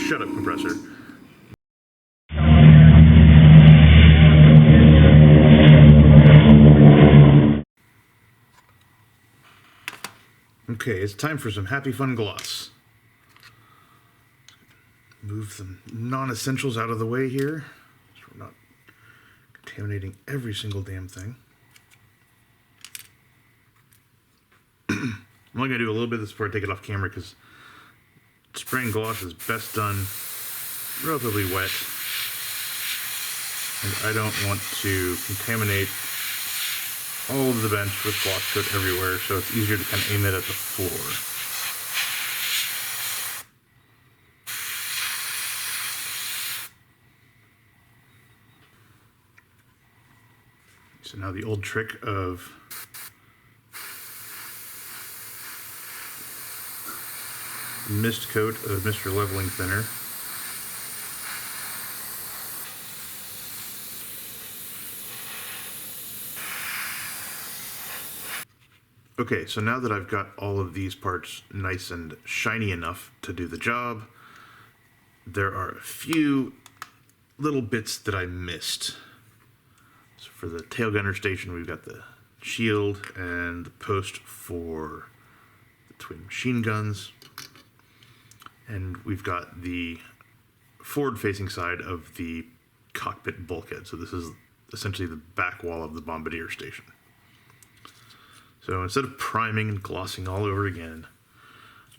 Shut up, compressor. Okay, it's time for some happy fun gloss. Move some non-essentials out of the way here, so we're not contaminating every single damn thing. I'm only going to do a little bit of this before I take it off camera because spraying gloss is best done relatively wet, and I don't want to contaminate all of the bench with gloss coat everywhere, so it's easier to kind of aim it at the floor. So now the old trick of mist coat of Mr. Leveling Thinner. Okay, so now that I've got all of these parts nice and shiny enough to do the job, there are a few little bits that I missed. So for the tail gunner station, we've got the shield and the post for the twin machine guns. And we've got the forward-facing side of the cockpit bulkhead. So this is essentially the back wall of the bombardier station. So instead of priming and glossing all over again,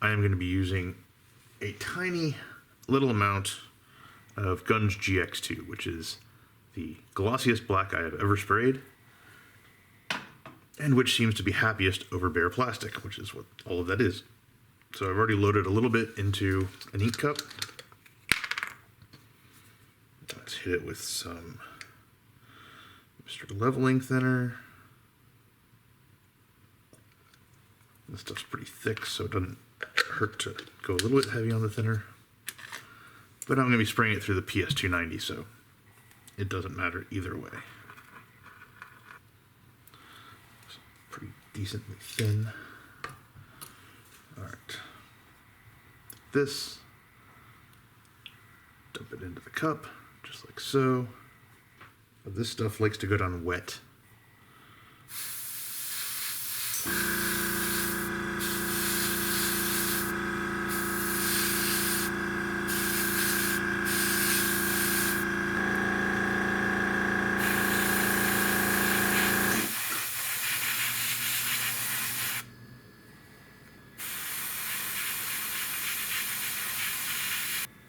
I am going to be using a tiny little amount of Guns GX2, which is the glossiest black I have ever sprayed, and which seems to be happiest over bare plastic, which is what all of that is. So I've already loaded a little bit into an ink cup. Let's hit it with some Mr. Leveling Thinner. This stuff's pretty thick, so it doesn't hurt to go a little bit heavy on the thinner. But I'm going to be spraying it through the PS290, so it doesn't matter either way. It's pretty decently thin. Alright. This. Dump it into the cup, just like so. But this stuff likes to go down wet.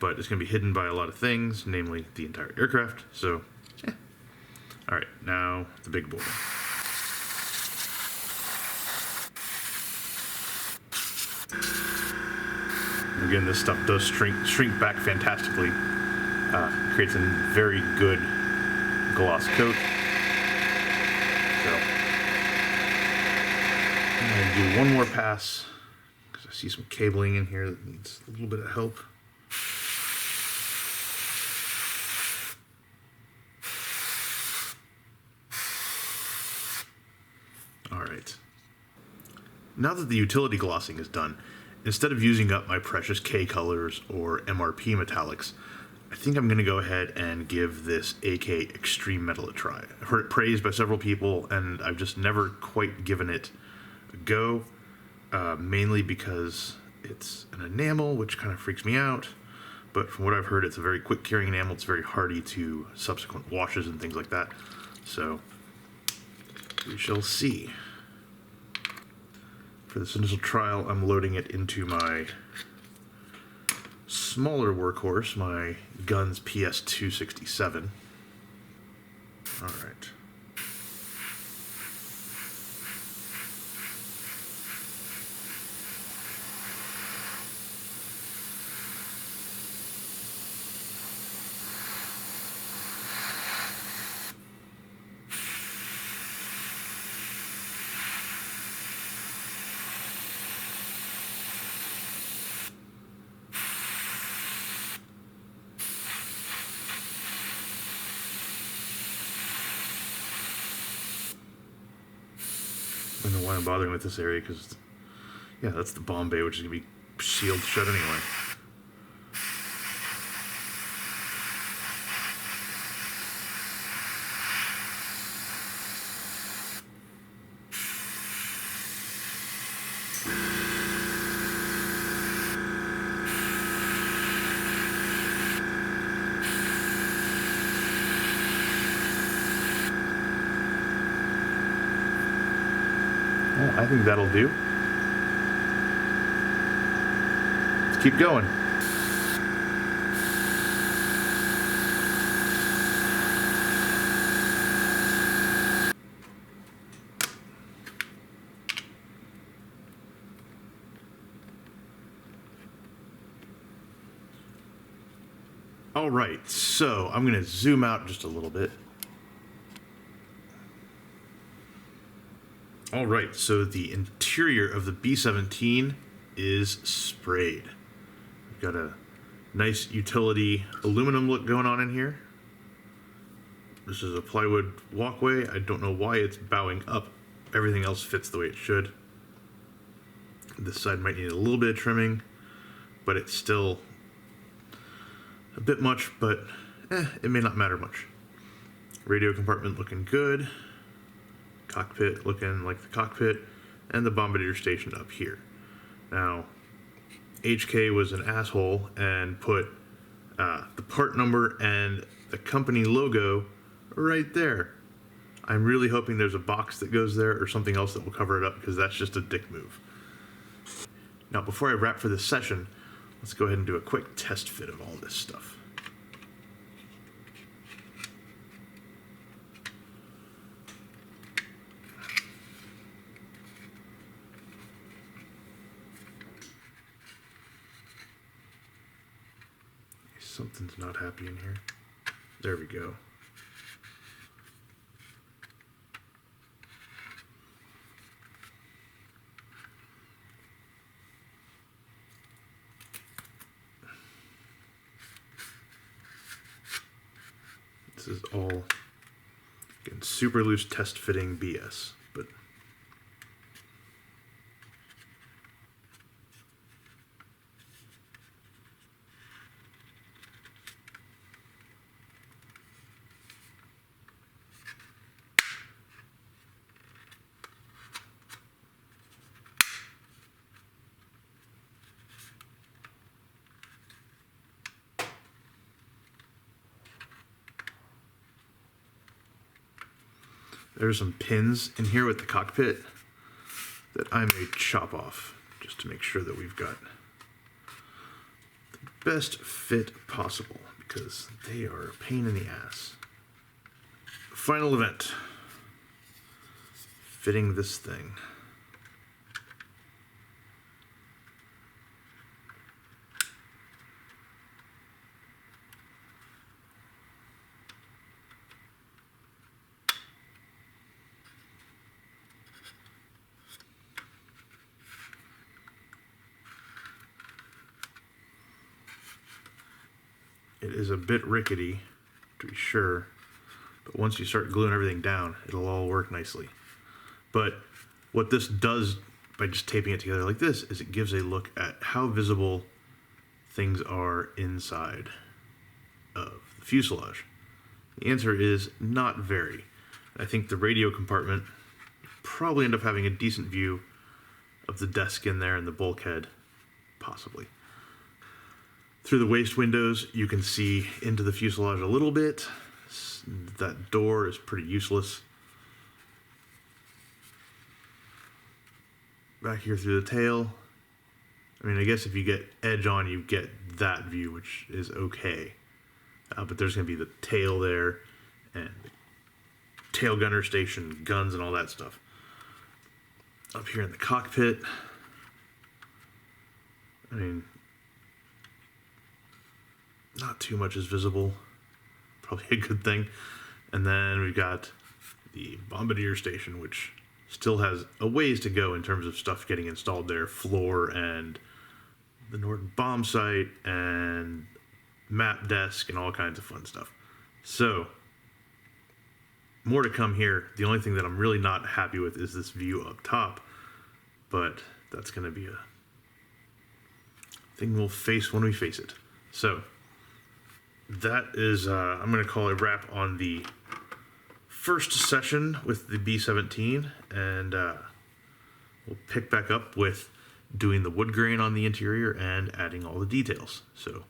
But it's going to be hidden by a lot of things, namely the entire aircraft, so, Alright, now the big boy. Again, this stuff does shrink back fantastically. Creates a very good gloss coat. So, I'm going to do one more pass, because I see some cabling in here that needs a little bit of help. Alright. Now that the utility glossing is done, instead of using up my precious K colors or MRP metallics, I think I'm going to go ahead and give this AK Extreme Metal a try. I've heard it praised by several people, and I've just never quite given it a go, mainly because it's an enamel, which kind of freaks me out, but from what I've heard, it's a very quick curing enamel. It's very hardy to subsequent washes and things like that, so we shall see. For this initial trial, I'm loading it into my smaller workhorse, my Guns PS267. All right. I don't know why I'm bothering with this area, because, yeah, that's the bomb bay, which is going to be sealed shut anyway. I think that'll do. Let's keep going. All right, so I'm going to zoom out just a little bit. All right, so the interior of the B-17 is sprayed. We've got a nice utility aluminum look going on in here. This is a plywood walkway. I don't know why it's bowing up. Everything else fits the way it should. This side might need a little bit of trimming, but it's still a bit much, but it may not matter much. Radio compartment looking good. Cockpit looking like the cockpit, and the bombardier station up here. Now, HK was an asshole and put the part number and the company logo right there. I'm really hoping there's a box that goes there or something else that will cover it up, because that's just a dick move. Now, before I wrap for this session, let's go ahead and do a quick test fit of all this stuff. Something's not happy in here. There we go. This is all, again, super loose test fitting BS, but there's some pins in here with the cockpit that I may chop off just to make sure that we've got the best fit possible, because they are a pain in the ass. Final event. Fitting this thing. It is a bit rickety, to be sure, but once you start gluing everything down, it'll all work nicely. But what this does by just taping it together like this is it gives a look at how visible things are inside of the fuselage. The answer is not very. I think the radio compartment probably end up having a decent view of the desk in there and the bulkhead, possibly. Through the waist windows, you can see into the fuselage a little bit. That door is pretty useless. Back here through the tail. I mean, I guess if you get edge on, you get that view, which is okay. But there's going to be the tail there, and the tail gunner station, guns, and all that stuff. Up here in the cockpit, I mean, not too much is visible. Probably a good thing. And then we've got the bombardier station, which still has a ways to go in terms of stuff getting installed there. Floor and the Norden bomb site and map desk and all kinds of fun stuff. So, more to come here. The only thing that I'm really not happy with is this view up top. But that's going to be a thing we'll face when we face it. So, that is, I'm going to call a wrap on the first session with the B-17, and we'll pick back up with doing the wood grain on the interior and adding all the details. So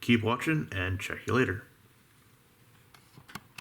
keep watching and check you later.